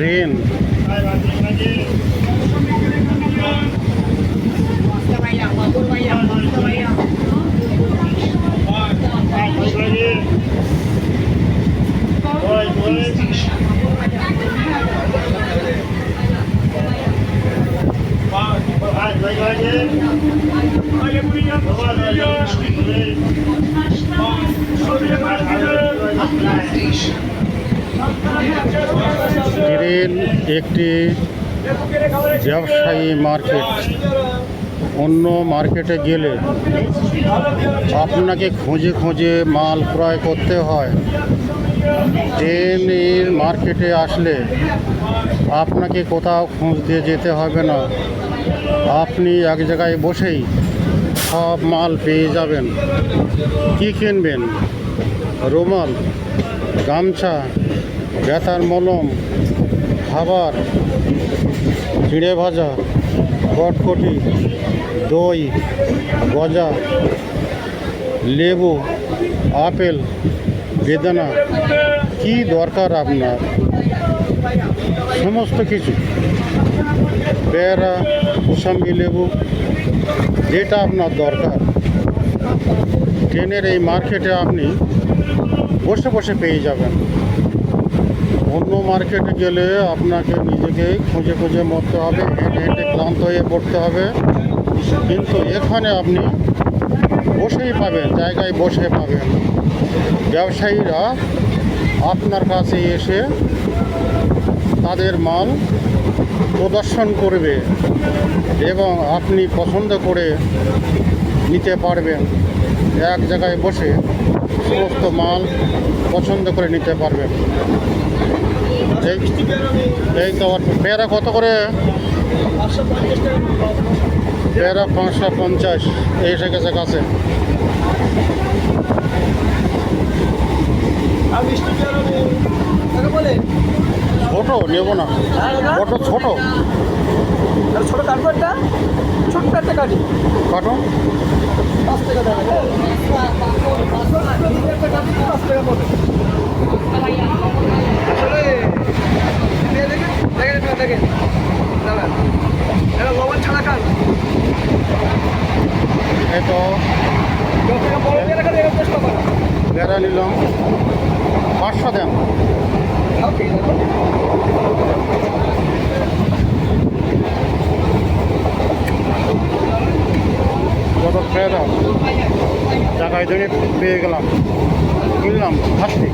Train train একটি ব্যবসায়ী market. অন্য মার্কেটে গেলে আপনাকে খুঁজে খুঁজে মাল ক্রয় করতে হয়। ট্রেনের মার্কেটে আসলে আপনাকে কোথাও খুঁজতে যেতে হবে না, আপনি এক জায়গায় বসেই সব মাল পেয়ে যাবেন। কি কিনবেন? রুমাল, গামছা, ব্যথার মলম, খাবার, চিড়ে ভাজা, কটকটি, দই, গজা, লেবু, আপেল, বেদানা, কি দরকার আপনার সমস্ত কিছু, পেয়ারা, মুসাম্বি লেবু, যেটা আপনার দরকার ট্রেনের এই মার্কেটে আপনি বসে বসে পেয়ে যাবেন। অন্য মার্কেটে গেলে আপনাকে নিজেকে খুঁজে খুঁজে মরতে হবে, হেঁটে হেঁটে ক্লান্ত হয়ে পড়তে হবে। কিন্তু এখানে আপনি বসেই পাবেন, জায়গায় বসে পাবেন। ব্যবসায়ীরা আপনার কাছে এসে তাদের মাল প্রদর্শন করবে এবং আপনি পছন্দ করে নিতে পারবেন। এক জায়গায় বসে সমস্ত মাল পছন্দ করে নিতে পারবেন। এই তো পেয়ারা কত করে? পেয়ারা 550 এসে গেছে কাছে। ছোট নেব না, বড় ছোট ছোট কাটবো, একটা ছোট্ট একটা কাটি কাটুন। 5 টাকা দেবে, 5 টাকা পড়বে। দেখেন দাদা, এটা লবণ ছাড়া খান। এই তো পেয়ারা নিলাম, 500 দেন। যত পেয়ারা জায়গায় ধরে পেয়ে গেলাম, কিনলাম, খাচ্ছি।